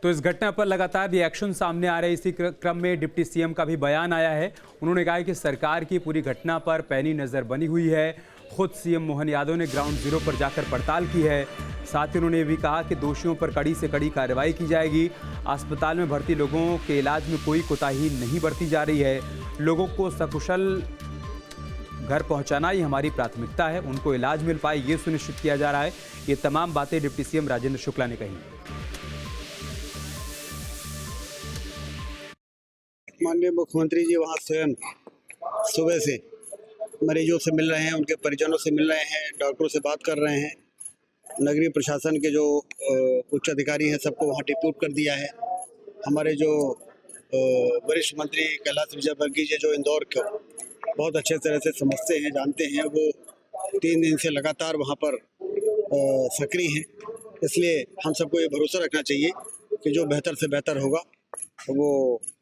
तो इस घटना पर लगातार रिएक्शन सामने आ रहे, इसी क्रम में डिप्टी सीएम का भी बयान आया है। उन्होंने कहा कि सरकार की पूरी घटना पर पैनी नज़र बनी हुई है। खुद सीएम मोहन यादव ने ग्राउंड जीरो पर जाकर पड़ताल की है। साथ ही उन्होंने भी कहा कि दोषियों पर कड़ी से कड़ी कार्रवाई की जाएगी। अस्पताल में भर्ती लोगों के इलाज में कोई कोताही नहीं बरती जा रही है। लोगों को सकुशल घर पहुंचाना ही हमारी प्राथमिकता है, उनको इलाज मिल पाए ये सुनिश्चित किया जा रहा है। ये तमाम बातें डिप्टी सीएम राजेंद्र शुक्ला ने कही। माननीय मुख्यमंत्री जी वहाँ स्वयं सुबह से मरीजों से मिल रहे हैं, उनके परिजनों से मिल रहे हैं, डॉक्टरों से बात कर रहे हैं। नगरीय प्रशासन के जो उच्च अधिकारी हैं सबको वहाँ डिप्यूट कर दिया है। हमारे जो वरिष्ठ मंत्री कैलाश विजयवर्गीय जी जो इंदौर को बहुत अच्छे तरह से समझते हैं, जानते हैं, वो 3 दिन से लगातार वहाँ पर सक्रिय हैं। इसलिए हम सबको ये भरोसा रखना चाहिए कि जो बेहतर से बेहतर होगा वो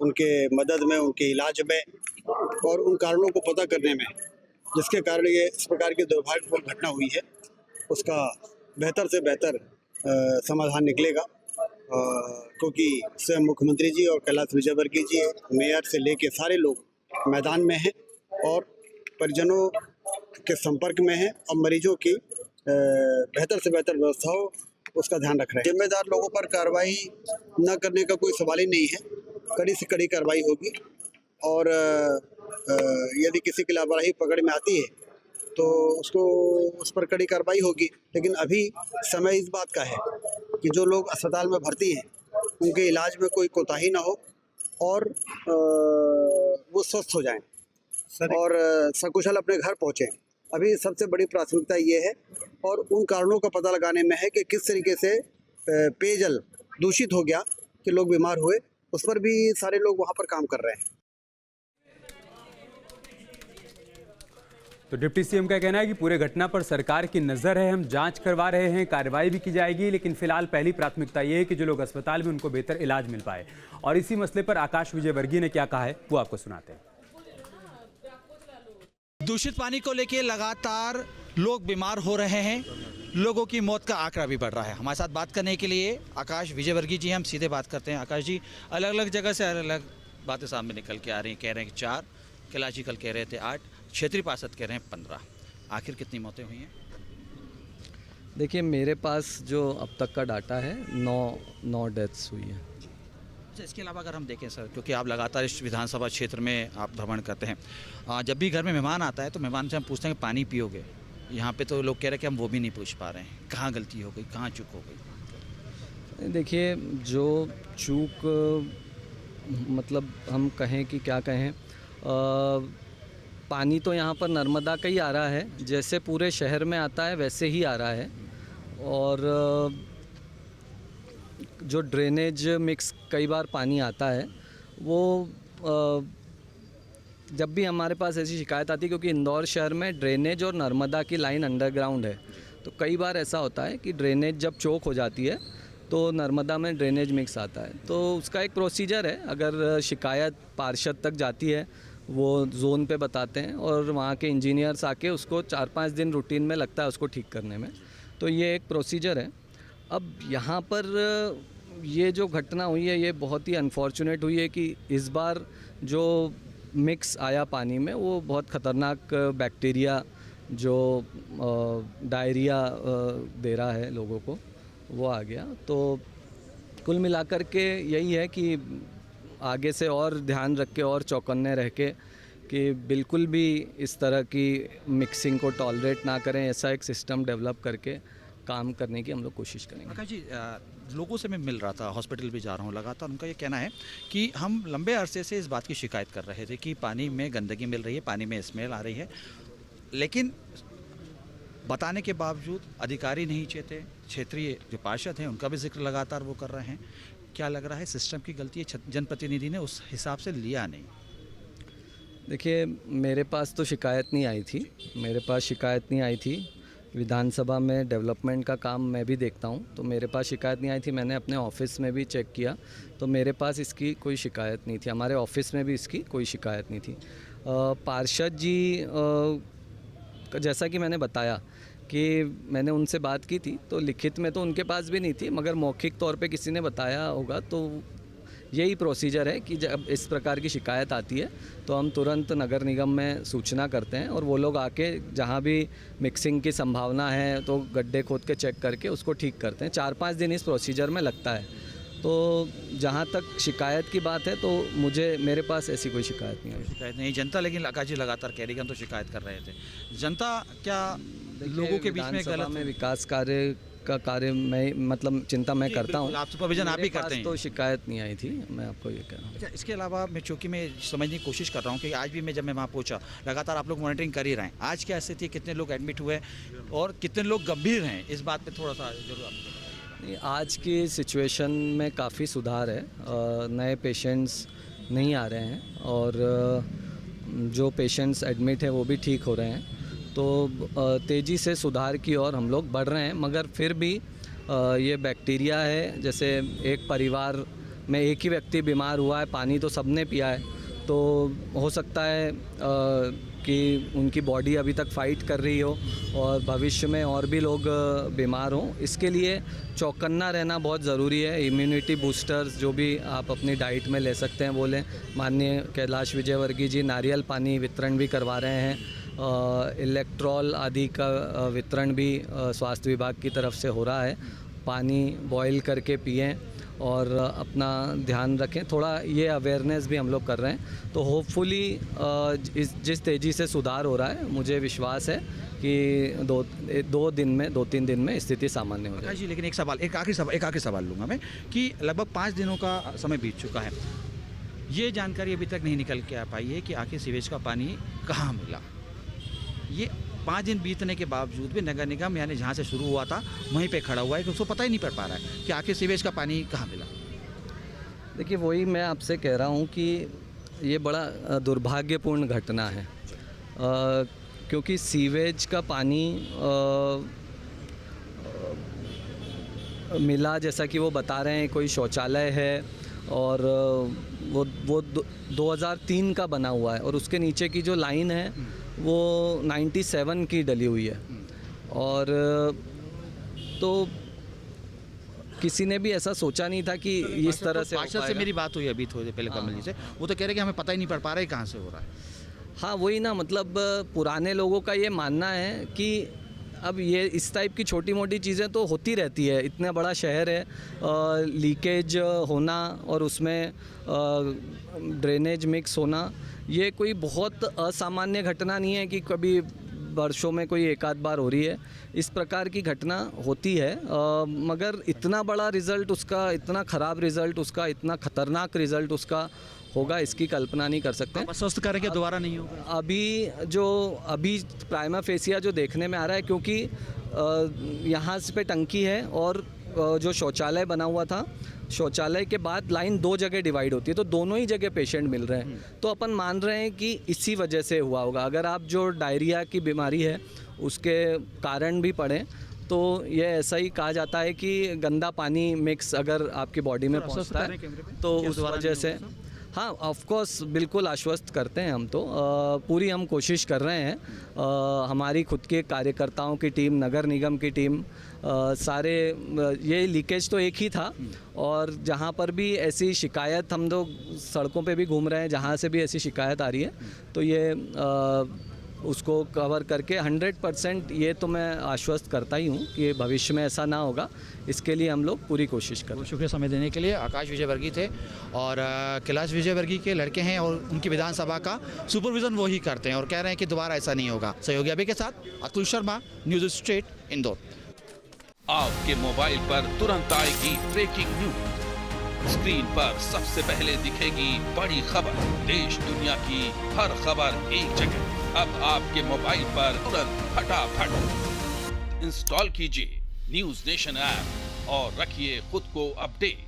उनके मदद में, उनके इलाज में और उन कारणों को पता करने में जिसके कारण ये इस प्रकार की दुर्भाग्यपूर्ण घटना हुई है उसका बेहतर से बेहतर समाधान निकलेगा। क्योंकि स्वयं मुख्यमंत्री जी और कैलाश विजयवर्गीय जी, मेयर से लेके सारे लोग मैदान में हैं और परिजनों के संपर्क में हैं और मरीजों की बेहतर से बेहतर व्यवस्था हो उसका ध्यान रख रहे हैं। जिम्मेदार लोगों पर कार्रवाई न करने का कोई सवाल ही नहीं है। कड़ी से कड़ी कार्रवाई होगी और यदि किसी की लापरवाही पकड़ में आती है तो उसको उस पर कड़ी कार्रवाई होगी। लेकिन अभी समय इस बात का है कि जो लोग अस्पताल में भर्ती हैं उनके इलाज में कोई कोताही ना हो और वो स्वस्थ हो जाएं और सकुशल अपने घर पहुँचें। अभी सबसे बड़ी प्राथमिकता ये है और उन कारणों का पता लगाने में है कि किस तरीके से पेयजल दूषित हो गया कि लोग बीमार हुए, उस पर भी सारे लोग वहाँ पर काम कर रहे हैं। तो डिप्टी सीएम का कहना है कि पूरे घटना पर सरकार की नज़र है, हम जांच करवा रहे हैं, कार्रवाई भी की जाएगी, लेकिन फिलहाल पहली प्राथमिकता ये है कि जो लोग अस्पताल में उनको बेहतर इलाज मिल पाए। और इसी मसले पर आकाश विजयवर्गीय ने क्या कहा है वो आपको सुनाते हैं। दूषित पानी को लेकर लगातार लोग बीमार हो रहे हैं, लोगों की मौत का आंकड़ा भी बढ़ रहा है। हमारे साथ बात करने के लिए आकाश विजयवर्गीय जी, हम सीधे बात करते हैं। आकाश जी, अलग अलग जगह से अलग अलग बातें सामने निकल के आ रही हैं। कह रहे हैं कि 4, कैलाश जी कल कह रहे थे 8, क्षेत्रीय पार्षद कह रहे हैं 15। आखिर कितनी मौतें हुई हैं? देखिए, मेरे पास जो अब तक का डाटा है 9 डेथ्स हुई हैं। इसके अलावा अगर हम देखें सर, क्योंकि आप लगातार इस विधानसभा क्षेत्र में आप भ्रमण करते हैं, जब भी घर में मेहमान आता है तो मेहमान से हम पूछते हैं कि पानी पियोगे। यहाँ पे तो लोग कह रहे हैं कि हम वो भी नहीं पूछ पा रहे हैं। कहाँ गलती हो गई, कहाँ चूक हो गई? देखिए, जो चूक मतलब हम कहें कि क्या कहें, पानी तो यहाँ पर नर्मदा का ही आ रहा है, जैसे पूरे शहर में आता है वैसे ही आ रहा है। और जो ड्रेनेज मिक्स कई बार पानी आता है वो जब भी हमारे पास ऐसी शिकायत आती है, क्योंकि इंदौर शहर में ड्रेनेज और नर्मदा की लाइन अंडरग्राउंड है, तो कई बार ऐसा होता है कि ड्रेनेज जब चोक हो जाती है तो नर्मदा में ड्रेनेज मिक्स आता है। तो उसका एक प्रोसीजर है, अगर शिकायत पार्षद तक जाती है वो जोन पे बताते हैं और वहाँ के इंजीनियर्स आके उसको 4-5 दिन रूटीन में लगता है उसको ठीक करने में। तो ये एक प्रोसीजर है। अब यहाँ पर ये जो घटना हुई है ये बहुत ही अनफॉर्चुनेट हुई है कि इस बार जो मिक्स आया पानी में वो बहुत ख़तरनाक बैक्टीरिया जो डायरिया दे रहा है लोगों को, वो आ गया। तो कुल मिलाकर के यही है कि आगे से और ध्यान रख के और चौकन्ने रह के कि बिल्कुल भी इस तरह की मिक्सिंग को टॉलरेट ना करें, ऐसा एक सिस्टम डेवलप करके काम करने की हम लोग कोशिश करेंगे। आकाश जी, लोगों से मैं मिल रहा था, हॉस्पिटल भी जा रहा हूँ लगातार, उनका ये कहना है कि हम लंबे अरसे से इस बात की शिकायत कर रहे थे कि पानी में गंदगी मिल रही है, पानी में स्मेल आ रही है, लेकिन बताने के बावजूद अधिकारी नहीं चेते। क्षेत्रीय जो पार्षद हैं उनका भी जिक्र लगातार वो कर रहे हैं। क्या लग रहा है सिस्टम की गलती है, जनप्रतिनिधि ने उस हिसाब से लिया नहीं? देखिए, मेरे पास तो शिकायत नहीं आई थी। विधानसभा में डेवलपमेंट का काम मैं भी देखता हूं, तो मेरे पास शिकायत नहीं आई थी। मैंने अपने ऑफिस में भी चेक किया तो मेरे पास इसकी कोई शिकायत नहीं थी, हमारे ऑफिस में भी इसकी कोई शिकायत नहीं थी। पार्षद जी जैसा कि मैंने बताया कि मैंने उनसे बात की थी, तो लिखित में तो उनके पास भी नहीं थी, मगर मौखिक तौर पे किसी ने बताया होगा। तो यही प्रोसीजर है कि जब इस प्रकार की शिकायत आती है तो हम तुरंत नगर निगम में सूचना करते हैं और वो लोग आके जहाँ भी मिक्सिंग की संभावना है तो गड्ढे खोद के चेक करके उसको ठीक करते हैं। 4-5 दिन इस प्रोसीजर में लगता है। तो जहाँ तक शिकायत की बात है तो मेरे पास ऐसी कोई शिकायत नहीं आई। शिकायत नहीं जनता, लेकिन आकाश जी लगातार कह रही कि हम तो शिकायत कर रहे थे। जनता क्या लोगों के बीच में विधानसभा गलत में विकास कार्य मैं मतलब चिंता मैं करता हूँ। आप सुपरविजन आप ही मेरे करते पास हैं। तो शिकायत नहीं आई थी, मैं आपको ये कह रहा हूँ। अच्छा, इसके अलावा मैं चूँकि मैं समझने की कोशिश कर रहा हूँ कि आज भी जब मैं वहाँ पहुँचा, लगातार आप लोग मॉनिटरिंग कर ही रहे हैं। आज क्या स्थिति है, कितने लोग एडमिट हुए और कितने लोग गंभीर हैं, इस बात पे थोड़ा सा जरूर आप नहीं, आज की सिचुएशन में काफ़ी सुधार है। नए पेशेंट्स नहीं आ रहे हैं और जो पेशेंट्स एडमिट हैं वो भी ठीक हो रहे हैं। तो तेज़ी से सुधार की ओर हम लोग बढ़ रहे हैं, मगर फिर भी ये बैक्टीरिया है। जैसे एक परिवार में एक ही व्यक्ति बीमार हुआ है, पानी तो सबने पिया है, तो हो सकता है कि उनकी बॉडी अभी तक फाइट कर रही हो और भविष्य में और भी लोग बीमार हों। इसके लिए चौकन्ना रहना बहुत ज़रूरी है। इम्यूनिटी बूस्टर्स जो भी आप अपनी डाइट में ले सकते हैं वो लें। माननीय कैलाश विजयवर्गीय जी नारियल पानी वितरण भी करवा रहे हैं। इलेक्ट्रॉल आदि का वितरण भी स्वास्थ्य विभाग की तरफ से हो रहा है। पानी बॉईल करके पिएं और अपना ध्यान रखें। थोड़ा ये अवेयरनेस भी हम लोग कर रहे हैं। तो होपफुली जिस तेज़ी से सुधार हो रहा है, मुझे विश्वास है कि 2-3 दिन में स्थिति सामान्य हो जाएगी। जी, लेकिन एक आखिरी सवाल लूँगा मैं कि लगभग 5 दिनों का समय बीत चुका है। ये जानकारी अभी तक नहीं निकल के आ पाई है कि आखिर सीवेज का पानी कहाँ मिला। ये 5 दिन बीतने के बावजूद भी नगर निगम यानी जहाँ से शुरू हुआ था वहीं पे खड़ा हुआ है कि उसको पता ही नहीं पड़ पा रहा है कि आखिर सीवेज का पानी कहाँ मिला। देखिए, वही मैं आपसे कह रहा हूँ कि ये बड़ा दुर्भाग्यपूर्ण घटना है, क्योंकि सीवेज का पानी मिला, जैसा कि वो बता रहे हैं, कोई शौचालय है और वो 2003 का बना हुआ है और उसके नीचे की जो लाइन है वो 97 की डली हुई है। और तो किसी ने भी ऐसा सोचा नहीं था कि इस तरह से पार्षद से मेरी बात हुई अभी थोड़ी देर पहले कमल जी से, वो तो कह रहे कि हमें पता ही नहीं पड़ पा रहा है कहाँ से हो रहा है। हाँ, वही ना, मतलब पुराने लोगों का ये मानना है कि अब ये इस टाइप की छोटी मोटी चीज़ें तो होती रहती है। इतना बड़ा शहर है, लीकेज होना और उसमें ड्रेनेज मिक्स होना, ये कोई बहुत असामान्य घटना नहीं है कि कभी वर्षों में कोई एक आध बार हो रही है। इस प्रकार की घटना होती है, मगर इतना बड़ा रिज़ल्ट उसका, इतना ख़राब रिज़ल्ट उसका, इतना ख़तरनाक रिज़ल्ट उसका होगा, इसकी कल्पना नहीं कर सकते। स्वस्थ करें कि दोबारा नहीं होगा। अभी प्राइमा फेसिया जो देखने में आ रहा है, क्योंकि यहाँ पे टंकी है और जो शौचालय बना हुआ था, शौचालय के बाद लाइन 2 जगह डिवाइड होती है, तो दोनों ही जगह पेशेंट मिल रहे हैं। तो अपन मान रहे हैं कि इसी वजह से हुआ होगा। अगर आप जो डायरिया की बीमारी है उसके कारण भी पढ़ें तो ये ऐसा ही कहा जाता है कि गंदा पानी मिक्स अगर आपकी बॉडी में पहुंचता है तो उस वजह से, हाँ, ऑफ कोर्स बिल्कुल आश्वस्त करते हैं हम तो। पूरी हम कोशिश कर रहे हैं, हमारी खुद के कार्यकर्ताओं की टीम, नगर निगम की टीम, सारे, ये लीकेज तो एक ही था और जहाँ पर भी ऐसी शिकायत, हम लोग सड़कों पे भी घूम रहे हैं, जहाँ से भी ऐसी शिकायत आ रही है तो ये उसको कवर करके 100% ये तो मैं आश्वस्त करता ही हूँ कि भविष्य में ऐसा ना होगा। इसके लिए हम लोग पूरी कोशिश करें। शुक्रिया समय देने के लिए। आकाश विजयवर्गीय थे और कैलाश विजयवर्गीय के लड़के हैं और उनकी विधानसभा का सुपरविजन वो ही करते हैं और कह रहे हैं कि दोबारा ऐसा नहीं होगा। सहयोगी अभी के साथ अतुल शर्मा, न्यूज़ स्ट्रीट, इंदौर। आपके मोबाइल पर तुरंत आएगी ब्रेकिंग न्यूज। स्क्रीन पर सबसे पहले दिखेगी बड़ी खबर। देश दुनिया की हर खबर एक जगह। अब आपके मोबाइल पर तुरंत फटाफट इंस्टॉल कीजिए न्यूज़ नेशन ऐप और रखिए खुद को अपडेट।